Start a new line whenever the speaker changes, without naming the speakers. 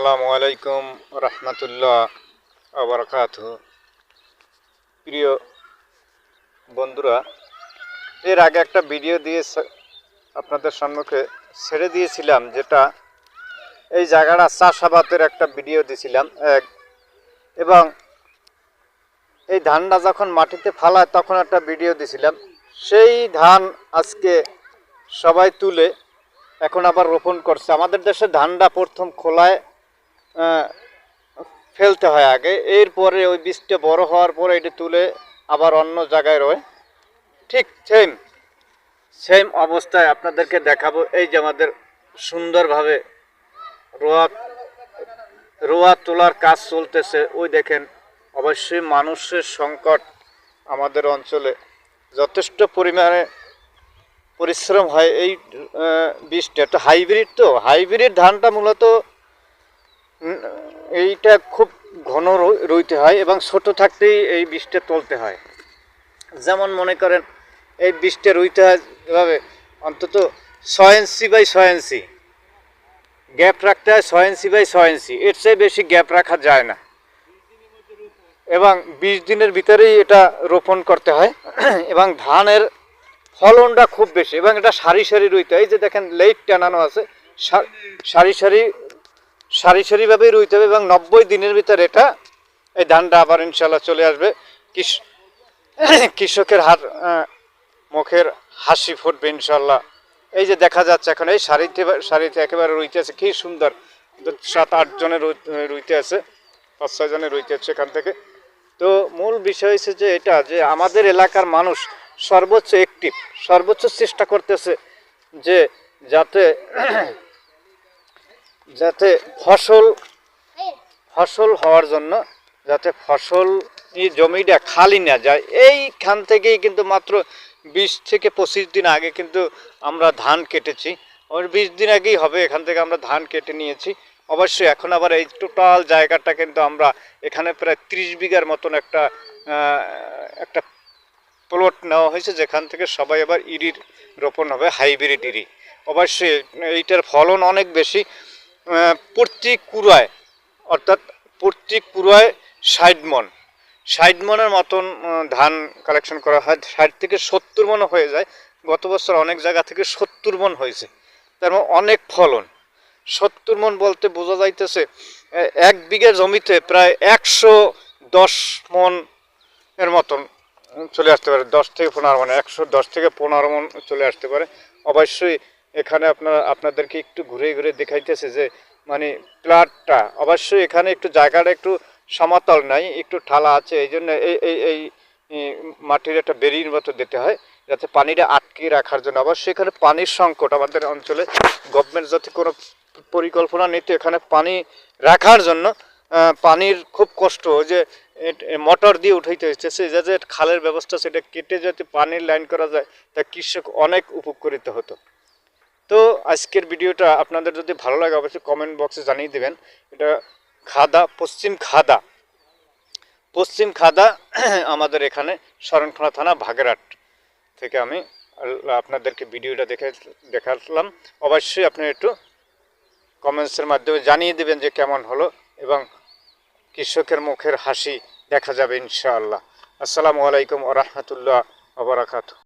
আসসালামু আলাইকুম রহমতুল্লাহ বারাকাতুহু। প্রিয় বন্ধুরা, এর আগে একটা ভিডিও দিয়ে আপনাদের সম্মুখে ছেড়ে দিয়েছিলাম, যেটা এই জায়গাটা চাষাবাদের একটা ভিডিও দিয়েছিলাম এবং এই ধানটা যখন মাটিতে ফালায় তখন একটা ভিডিও দিয়েছিলাম। সেই ধান আজকে সবাই তুলে এখন আবার রোপণ করছে। আমাদের দেশে ধানটা প্রথম খোলায় ফেলতে হয় আগে, এরপরে ওই বীজটা বড় হওয়ার পরে এটা তুলে আবার অন্য জায়গায় রয়। ঠিক সেম অবস্থায় আপনাদেরকে দেখাবো। এই যে আমাদের সুন্দরভাবে রোয়া তোলার কাজ চলতেছে। ওই দেখেন, অবশ্যই মানুষের সংকট আমাদের অঞ্চলে যথেষ্ট পরিমাণে পরিশ্রম হয়। এই বীজটা একটা হাইব্রিড, তো হাইব্রিড ধানটা মূলত এইটা খুব ঘন রুইতে হয় এবং ছোট থাকতেই এই বীজটা তুলতে হয়। যেমন মনে করেন এই বীজটা রুইতে হয় এভাবে, অন্তত 6 ইঞ্চি বাই 6 ইঞ্চি গ্যাপ রাখতে হয়। 6 ইঞ্চি বাই 6 ইঞ্চি, এর চেয়ে বেশি গ্যাপ রাখা যায় না এবং 20 দিনের ভিতরেই এটা রোপণ করতে হয় এবং ধানের ফলনটা খুব বেশি এবং এটা সারি সারি রুইতে হয়। এই যে দেখেন লেট টানানো আছে, সারি সারিভাবেই রুইতে হবে এবং 90 দিনের ভিতরে এটা এই ধানটা আবার ইনশাল্লাহ চলে আসবে। কৃষকের মুখের হাসি ফুটবে ইনশাল্লাহ। এই যে দেখা যাচ্ছে এখন এই সারিতে একেবারে রুইতে আছে, কি সুন্দর। 7-8 জনের রুইতে আছে, 5-6 জনের রুইতে আছে এখান থেকে। তো মূল বিষয় হচ্ছে যে এটা, যে আমাদের এলাকার মানুষ সর্বোচ্চ অ্যাক্টিভ, সর্বোচ্চ চেষ্টা করতেছে যে যাতে ফসল হওয়ার জন্য, যাতে ফসল জমিটা খালি না যায়। এইখান থেকেই কিন্তু মাত্র 20 থেকে 25 দিন আগে কিন্তু আমরা ধান কেটেছি। 20 দিন আগেই হবে, এখান থেকে আমরা ধান কেটে নিয়েছি। অবশ্যই এখন আবার এই টোটাল জায়গাটা কিন্তু আমরা এখানে প্রায় 30 বিঘার মতন একটা প্লট নেওয়া হয়েছে, যেখান থেকে সবাই আবার ইরির রোপণ হবে, হাইব্রিড ইরি। অবশ্যই এইটার ফলন অনেক বেশি। প্রতি কুড়ায়, অর্থাৎ প্রতি কুড়ায় 60 মনের মতন ধান কালেকশন করা হয়। 60 থেকে 70 মন হয়ে যায়। গত বছর অনেক জায়গা থেকে 70 মন হয়েছে, তার মানে অনেক ফলন। 70 মন বলতে বোঝা যাইতেছে 1 বিঘা জমিতে প্রায় 110 মন এর মতন চলে আসতে পারে। 10 থেকে 15 মন, 110 থেকে 15 মন চলে আসতে পারে। অবশ্যই এখানে আপনাদেরকে একটু ঘুরে ঘুরে দেখাইতেছে যে মানে প্লটটা, অবশ্যই এখানে একটু জায়গাটা একটু সমতল নাই, একটু ঢালা আছে। এই জন্য এই মাটির একটা বেরির মতো দিতে হয়, যাতে পানিটা আটকে রাখার জন্য। অবশ্যই এখানে পানির সংকট আমাদের অঞ্চলে। গভর্নমেন্ট যদি কোনো পরিকল্পনা নিতে এখানে পানি রাখার জন্য, পানির খুব কষ্ট, যে মোটর দিয়ে উঠাইতে হচ্ছে, যে খালের ব্যবস্থা সেটা কেটে যদি পানির লাইন করা যায় তা কৃষক অনেক উপকৃত হতো। তো আজকের ভিডিওটা আপনাদের যদি ভালো লাগে অবশ্যই কমেন্ট বক্সে জানিয়ে দেবেন। এটা পশ্চিম খাদা আমাদের এখানে শরণখোলা থানা, ভাগেরহাট থেকে আমি আপনাদেরকে ভিডিওটা দেখালাম। অবশ্যই আপনি একটু কমেন্টসের মাধ্যমে জানিয়ে দেবেন যে কেমন হলো এবং কৃষকের মুখের হাসি দেখা যাবে ইনশাআল্লাহ। আসসালামু আলাইকুম ওয়া রাহমাতুল্লাহ ওয়া বারাকাতুহু।